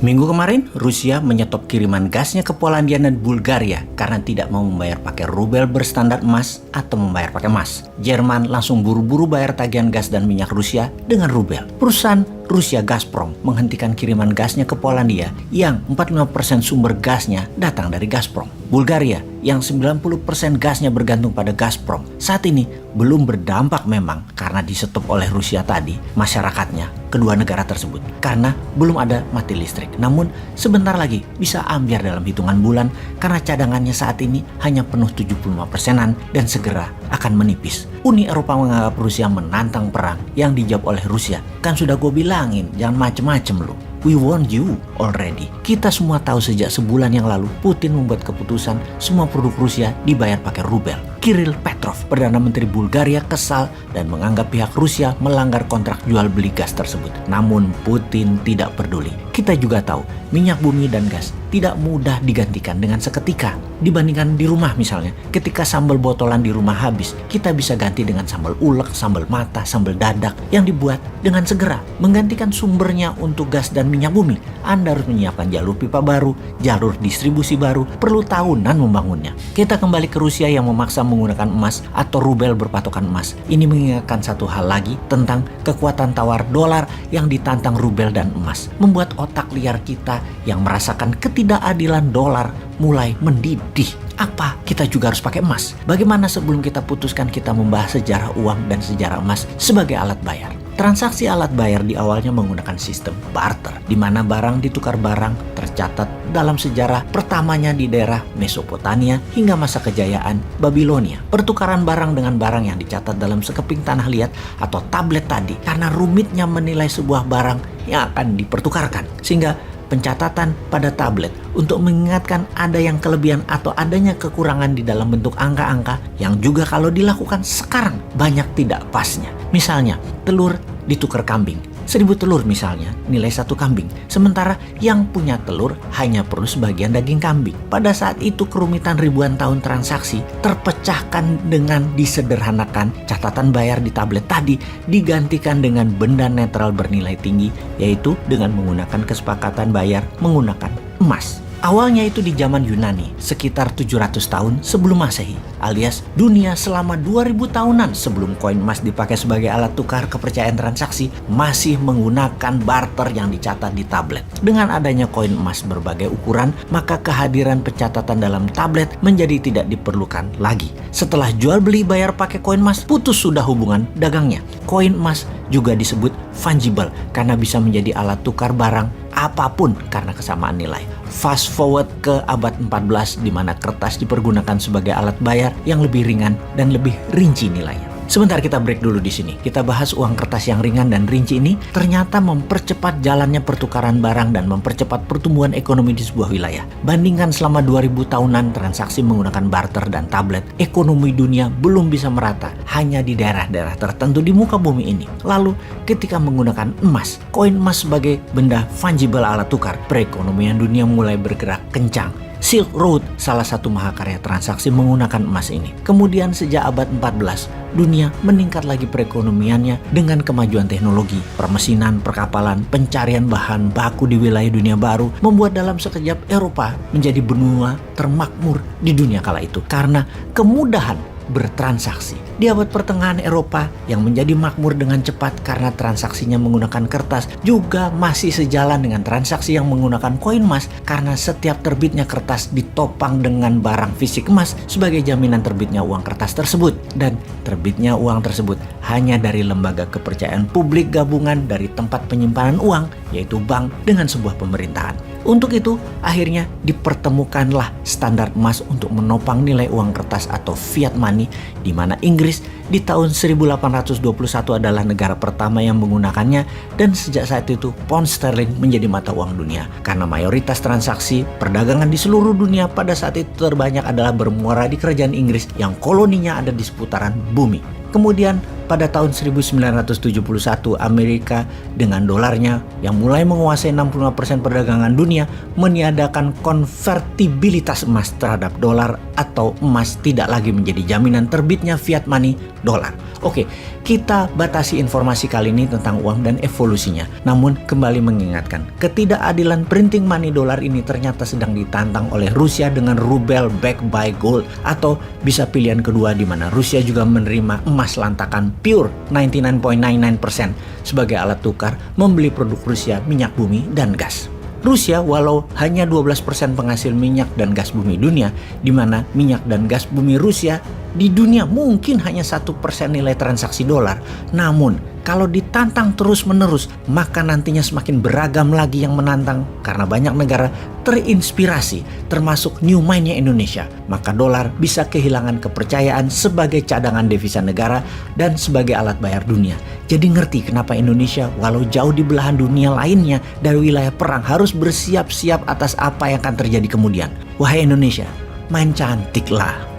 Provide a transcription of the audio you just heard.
Minggu kemarin, Rusia menyetop kiriman gasnya ke Polandia dan Bulgaria karena tidak mau membayar pakai rubel berstandar emas atau membayar pakai emas. Jerman langsung buru-buru bayar tagihan gas dan minyak Rusia dengan rubel. Perusahaan Rusia Gazprom menghentikan kiriman gasnya ke Polandia yang 45% sumber gasnya datang dari Gazprom. Bulgaria yang 90% gasnya bergantung pada Gazprom saat ini belum berdampak memang karena disetop oleh Rusia tadi masyarakatnya kedua negara tersebut karena belum ada mati listrik. Namun sebentar lagi bisa ambyar dalam hitungan bulan karena cadangannya saat ini hanya penuh 75%-an dan segera akan menipis. Uni Eropa menganggap Rusia menantang perang yang dijawab oleh Rusia. Kan sudah gue bilangin jangan macem-macem lu. We warned you already. Kita semua tahu sejak sebulan yang lalu Putin membuat keputusan semua produk Rusia dibayar pakai rubel. Kirill Petrov, Perdana Menteri Bulgaria, kesal dan menganggap pihak Rusia melanggar kontrak jual beli gas tersebut. Namun Putin tidak peduli. Kita juga tahu minyak bumi dan gas tidak mudah digantikan dengan seketika. Dibandingkan di rumah misalnya, ketika sambal botolan di rumah habis, kita bisa ganti dengan sambal ulek, sambal mata, sambal dadak yang dibuat dengan segera. Menggantikan sumbernya untuk gas dan minyak bumi, Anda harus menyiapkan jalur pipa baru, jalur distribusi baru, perlu tahunan membangunnya. Kita kembali ke Rusia yang memaksa menggunakan emas atau rubel berpatokan emas. Ini mengingatkan satu hal lagi tentang kekuatan tawar dolar yang ditantang rubel dan emas. Membuat otak liar kita yang merasakan ketidakadilan dolar mulai mendidih. Apa kita juga harus pakai emas? Bagaimana sebelum kita putuskan kita membahas sejarah uang dan sejarah emas sebagai alat bayar? Transaksi alat bayar di awalnya menggunakan sistem barter, di mana barang ditukar barang tercatat dalam sejarah pertamanya di daerah Mesopotamia hingga masa kejayaan Babilonia. Pertukaran barang dengan barang yang dicatat dalam sekeping tanah liat atau tablet tadi karena rumitnya menilai sebuah barang yang akan dipertukarkan. Sehingga pencatatan pada tablet untuk mengingatkan ada yang kelebihan atau adanya kekurangan di dalam bentuk angka-angka yang juga kalau dilakukan sekarang banyak tidak pasnya. Misalnya, telur ditukar kambing. 1000 telur misalnya, nilai 1 kambing. Sementara yang punya telur hanya perlu sebagian daging kambing. Pada saat itu kerumitan ribuan tahun transaksi terpecahkan dengan disederhanakan catatan bayar di tablet tadi digantikan dengan benda netral bernilai tinggi, yaitu dengan menggunakan kesepakatan bayar menggunakan emas. Awalnya itu di zaman Yunani, sekitar 700 tahun sebelum Masehi, alias dunia selama 2000 tahunan sebelum koin emas dipakai sebagai alat tukar kepercayaan transaksi, masih menggunakan barter yang dicatat di tablet. Dengan adanya koin emas berbagai ukuran, maka kehadiran pencatatan dalam tablet menjadi tidak diperlukan lagi. Setelah jual beli bayar pakai koin emas, putus sudah hubungan dagangnya. Koin emas juga disebut fungible karena bisa menjadi alat tukar barang apapun karena kesamaan nilai. Fast forward ke abad 14 di mana kertas dipergunakan sebagai alat bayar yang lebih ringan dan lebih rinci nilainya. Sebentar kita break dulu di sini. Kita bahas uang kertas yang ringan dan rinci ini ternyata mempercepat jalannya pertukaran barang dan mempercepat pertumbuhan ekonomi di sebuah wilayah. Bandingkan selama 2000 tahunan transaksi menggunakan barter dan tablet, ekonomi dunia belum bisa merata hanya di daerah-daerah tertentu di muka bumi ini. Lalu ketika menggunakan emas, koin emas sebagai benda fungible alat tukar, perekonomian dunia mulai bergerak kencang. Silk Road salah satu mahakarya transaksi menggunakan emas ini. Kemudian sejak abad 14, dunia meningkat lagi perekonomiannya dengan kemajuan teknologi, permesinan, perkapalan, pencarian bahan baku di wilayah dunia baru, membuat dalam sekejap Eropa menjadi benua termakmur di dunia kala itu karena kemudahan bertransaksi. Di abad pertengahan Eropa yang menjadi makmur dengan cepat karena transaksinya menggunakan kertas juga masih sejalan dengan transaksi yang menggunakan koin emas karena setiap terbitnya kertas ditopang dengan barang fisik emas sebagai jaminan terbitnya uang kertas tersebut. Dan terbitnya uang tersebut hanya dari lembaga kepercayaan publik gabungan dari tempat penyimpanan uang, yaitu bank dengan sebuah pemerintahan. Untuk itu, akhirnya dipertemukanlah standar emas untuk menopang nilai uang kertas atau fiat money, di mana Inggris di tahun 1821 adalah negara pertama yang menggunakannya, dan sejak saat itu pound sterling menjadi mata uang dunia. Karena mayoritas transaksi perdagangan di seluruh dunia pada saat itu terbanyak adalah bermuara di kerajaan Inggris yang koloninya ada di seputaran bumi. Kemudian pada tahun 1971 Amerika dengan dolarnya yang mulai menguasai 65% perdagangan dunia meniadakan konvertibilitas emas terhadap dolar atau emas tidak lagi menjadi jaminan terbitnya fiat money dolar. Oke, kita batasi informasi kali ini tentang uang dan evolusinya. Namun kembali mengingatkan, ketidakadilan printing money dolar ini ternyata sedang ditantang oleh Rusia dengan rubel backed by gold, atau bisa pilihan kedua di mana Rusia juga menerima emas lantakan pure 99.99% sebagai alat tukar membeli produk Rusia, minyak bumi dan gas. Rusia walau hanya 12% penghasil minyak dan gas bumi dunia, di mana minyak dan gas bumi Rusia di dunia mungkin hanya 1% nilai transaksi dolar. Namun kalau ditantang terus-menerus, maka nantinya semakin beragam lagi yang menantang karena banyak negara terinspirasi, termasuk new mind-nya Indonesia. Maka dolar bisa kehilangan kepercayaan sebagai cadangan devisa negara dan sebagai alat bayar dunia. Jadi ngerti kenapa Indonesia walau jauh di belahan dunia lainnya dari wilayah perang harus bersiap-siap atas apa yang akan terjadi kemudian. Wahai Indonesia, main cantik lah.